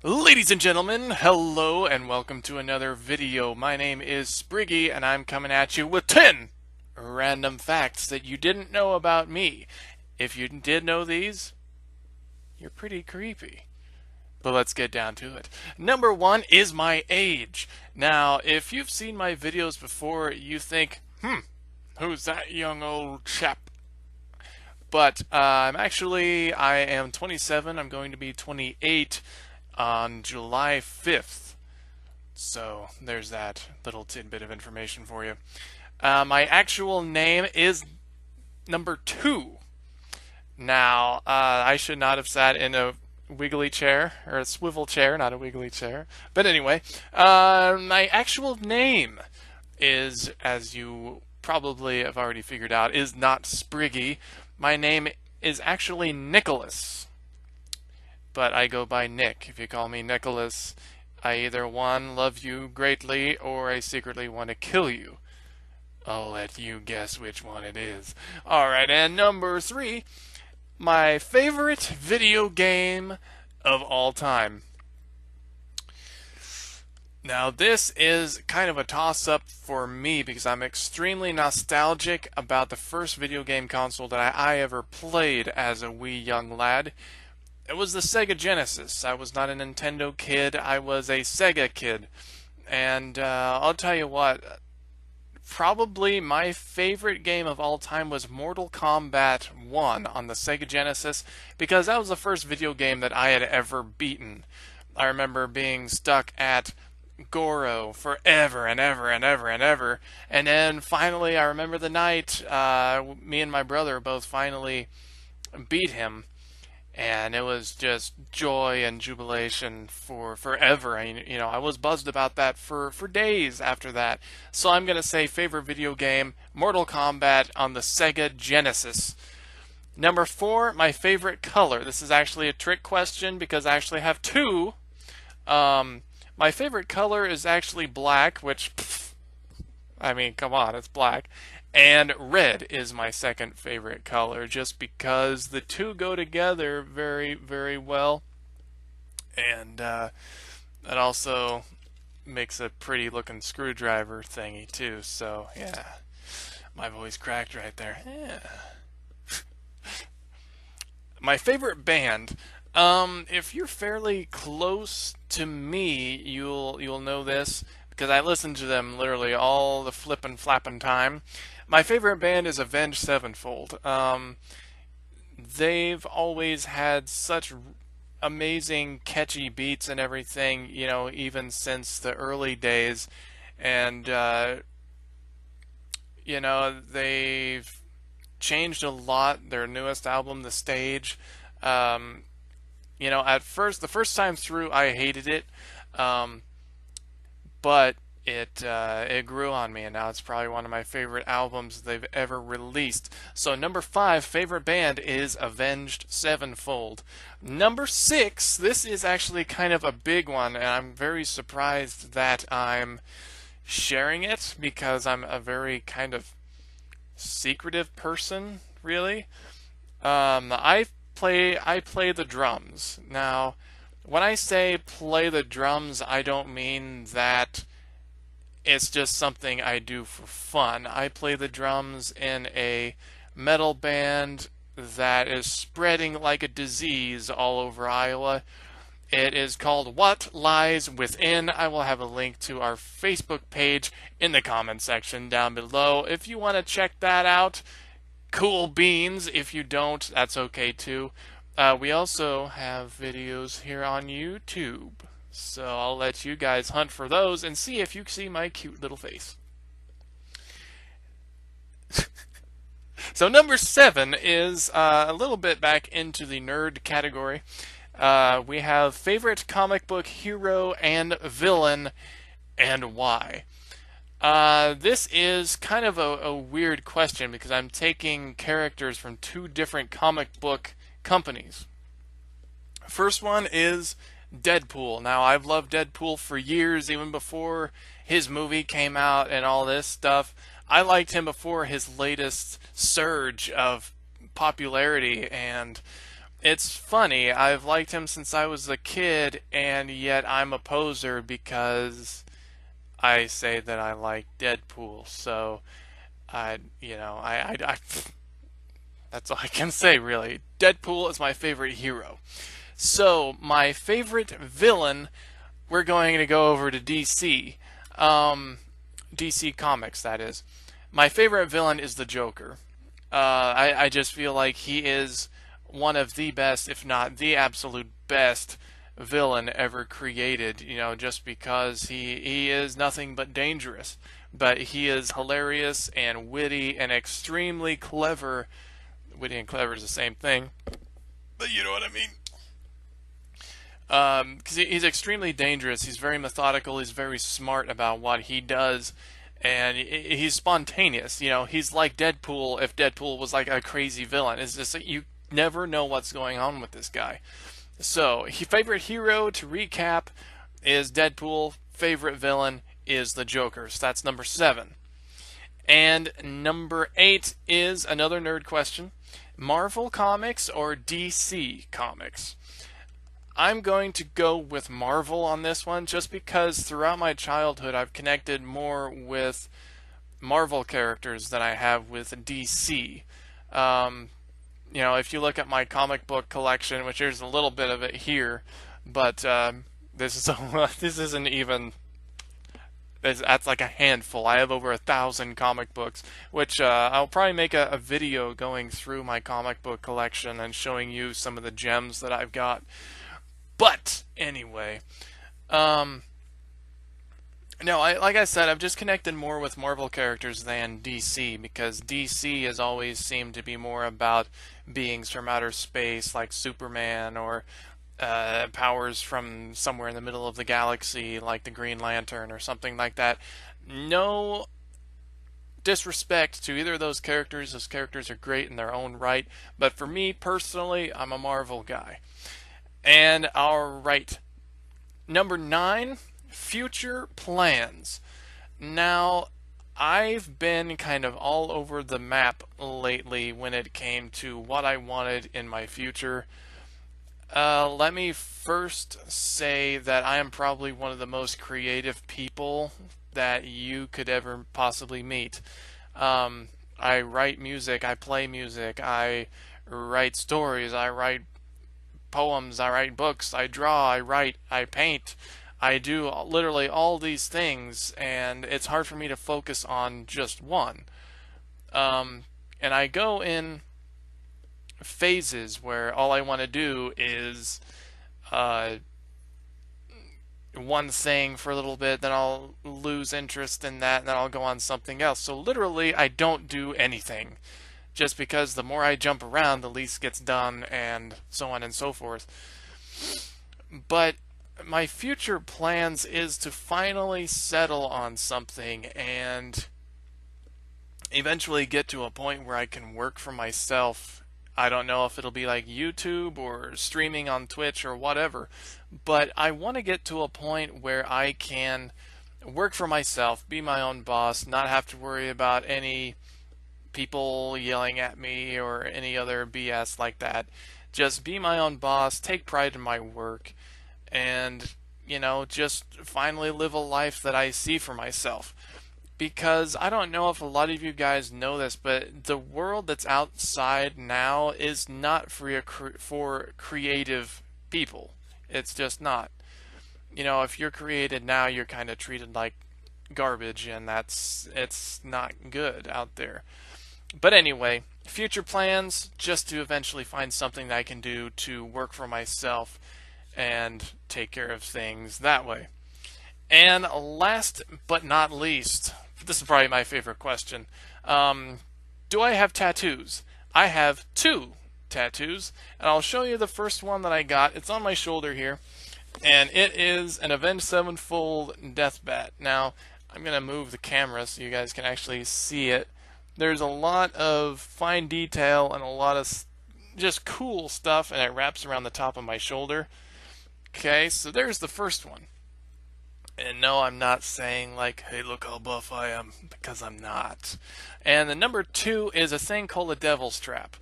Ladies and gentlemen, hello and welcome to another video. My name is Spriggy and I'm coming at you with 10 random facts that you didn't know about me. If you did know these, you're pretty creepy. But let's get down to it. Number one is my age. Now, if you've seen my videos before, you think, who's that young old chap? But I am 27. I'm going to be 28 on July 5th. So there's that little tidbit of information for you. My actual name is number 2. Now, I should not have sat in a wiggly chair, or a swivel chair, not a wiggly chair. But anyway, my actual name is, as you probably have already figured out, is not Spriggy. My name is actually Nicholas, but I go by Nick. If you call me Nicholas, I either one, love you greatly, or I secretly want to kill you. I'll let you guess which one it is. Alright, and number 3, my favorite video game of all time. Now, this is kind of a toss-up for me because I'm extremely nostalgic about the first video game console that I ever played as a wee young lad. It was the Sega Genesis. I was not a Nintendo kid, I was a Sega kid. And I'll tell you what, probably my favorite game of all time was Mortal Kombat 1 on the Sega Genesis because that was the first video game that I had ever beaten. I remember being stuck at Goro forever and ever and ever and ever. And then finally, I remember the night me and my brother both finally beat him. And it was just joy and jubilation for forever. I was buzzed about that for days after that. So I'm going to say favorite video game, Mortal Kombat on the Sega Genesis. Number 4, my favorite color. This is actually a trick question because I actually have 2. My favorite color is actually black, which, come on, it's black. And red is my second favorite color, just because the two go together very, very well. And that also makes a pretty looking screwdriver thingy, too. So, yeah, my voice cracked right there. Yeah. My favorite band. If you're fairly close to me, you'll know this because I listen to them literally all the flippin' flappin' time. My favorite band is Avenged Sevenfold. They've always had such amazing, catchy beats and everything, even since the early days. And, they've changed a lot. Their newest album, The Stage, at first, the first time through, I hated it, but it grew on me, and now it's probably one of my favorite albums they've ever released. So number 5 favorite band is Avenged Sevenfold. Number 6, this is actually kind of a big one, and I'm very surprised that I'm sharing it because I'm a very kind of secretive person, really. I play the drums. Now, when I say play the drums, I don't mean that it's just something I do for fun. I play the drums in a metal band that is spreading like a disease all over Iowa. It is called What Lies Within. I will have a link to our Facebook page in the comment section down below. If you want to check that out, cool beans. If you don't, that's okay too. We also have videos here on YouTube. So I'll let you guys hunt for those and see if you see my cute little face. So number 7 is a little bit back into the nerd category. We have favorite comic book hero and villain and why. This is kind of a weird question because I'm taking characters from 2 different comic book companies. First one is Deadpool. Now, I've loved Deadpool for years, even before his movie came out and all this stuff. I liked him before his latest surge of popularity, and it's funny. I've liked him since I was a kid, and yet I'm a poser because I say that I like Deadpool. So I that's all I can say really. Deadpool is my favorite hero. So my favorite villain, we're going to go over to DC. DC Comics, that is. My favorite villain is the Joker. I just feel like he is one of the best, if not the absolute best villain ever created, just because he is nothing but dangerous. But he is hilarious and witty and extremely clever. Witty and clever is the same thing, but you know what I mean. Because he's extremely dangerous. He's very methodical. He's very smart about what he does, and he's spontaneous. He's like Deadpool if Deadpool was like a crazy villain. It's just like you never know what's going on with this guy. So, favorite hero to recap is Deadpool. Favorite villain is the Joker. So that's number 7. And number 8 is another nerd question: Marvel Comics or DC Comics? I'm going to go with Marvel on this one just because throughout my childhood I've connected more with Marvel characters than I have with DC. If you look at my comic book collection, which there's a little bit of it here, but this is this isn't even. That's like a handful. I have over 1,000 comic books, which I'll probably make a video going through my comic book collection and showing you some of the gems that I've got. But anyway, no, like I said, I've just connected more with Marvel characters than DC because DC has always seemed to be more about beings from outer space, like Superman, or powers from somewhere in the middle of the galaxy, like the Green Lantern or something like that. No disrespect to either of those characters. Those characters are great in their own right, but for me personally, I'm a Marvel guy. And alright, number 9, future plans. Now, I've been kind of all over the map lately when it came to what I wanted in my future. Let me first say that I am probably one of the most creative people that you could ever possibly meet. I write music, I play music, I write stories, I write poems, I write books, I draw, I write, I paint. I do literally all these things, and it's hard for me to focus on just one. And I go in phases where all I want to do is one thing for a little bit, then I'll lose interest in that, and then I'll go on something else. So literally, I don't do anything. Just because the more I jump around, the least gets done, and so on and so forth. But my future plans is to finally settle on something and eventually get to a point where I can work for myself. I don't know if it'll be like YouTube or streaming on Twitch or whatever, but I want to get to a point where I can work for myself, be my own boss, not have to worry about any people yelling at me or any other BS like that. Just be my own boss, take pride in my work, and, just finally live a life that I see for myself. Because I don't know if a lot of you guys know this, but the world that's outside now is not for creative people. It's just not. If you're created now, you're kind of treated like garbage, and it's not good out there. But anyway, future plans, just to eventually find something that I can do to work for myself and take care of things that way. And last but not least, this is probably my favorite question. Do I have tattoos? I have 2 tattoos, and I'll show you the first one that I got. It's on my shoulder here, and it is an Avenged Sevenfold Death Bat. Now, I'm going to move the camera so you guys can actually see it. There's a lot of fine detail and a lot of just cool stuff, and it wraps around the top of my shoulder. Okay, so there's the first one. And no, I'm not saying like, hey, look how buff I am, because I'm not. And the number 2 is a thing called a Devil's Trap.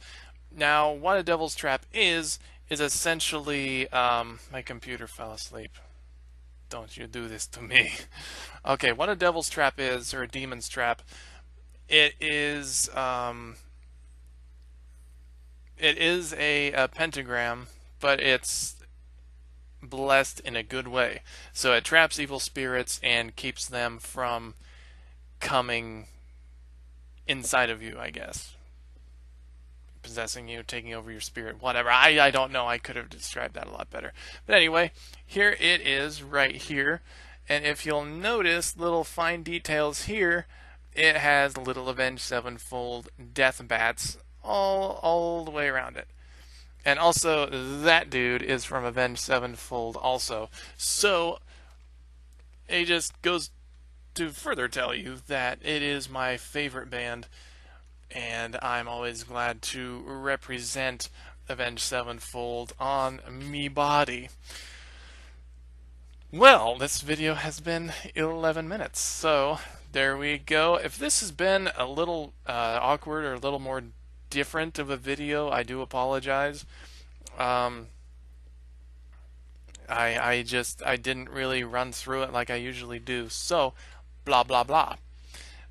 Now, what a Devil's Trap is is essentially my computer fell asleep. Don't you do this to me. Okay, what a devil's trap is, or a demon's trap, it is a pentagram, but it's blessed in a good way. So it traps evil spirits and keeps them from coming inside of you, I guess. Possessing you, taking over your spirit, whatever. I don't know. I could have described that a lot better. But anyway, here it is right here. And if you'll notice little fine details here, it has little Avenged Sevenfold death bats all the way around it. And also, that dude is from Avenged Sevenfold also. So, it just goes to further tell you that it is my favorite band, and I'm always glad to represent Avenged Sevenfold on me body. Well, this video has been 11 minutes, so there we go. If this has been a little awkward or a little more different of a video, I do apologize. I didn't really run through it like I usually do, so blah blah blah.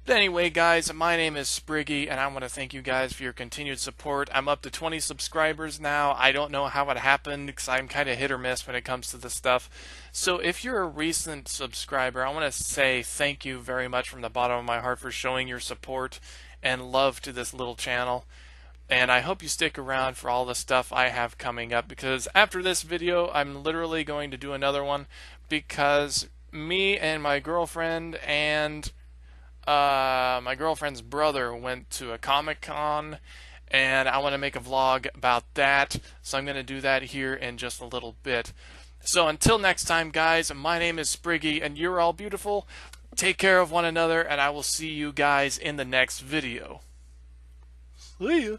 But anyway, guys, my name is Spriggy, and I want to thank you guys for your continued support. I'm up to 20 subscribers now. I don't know how it happened, because I'm kind of hit or miss when it comes to this stuff. So if you're a recent subscriber, I want to say thank you very much from the bottom of my heart for showing your support and love to this little channel. And I hope you stick around for all the stuff I have coming up, because after this video, I'm literally going to do another one, because me and my girlfriend and my girlfriend's brother went to a Comic-Con, and I want to make a vlog about that, so I'm going to do that here in just a little bit. So until next time, guys, my name is Spriggy, and you're all beautiful. Take care of one another, and I will see you guys in the next video. See ya.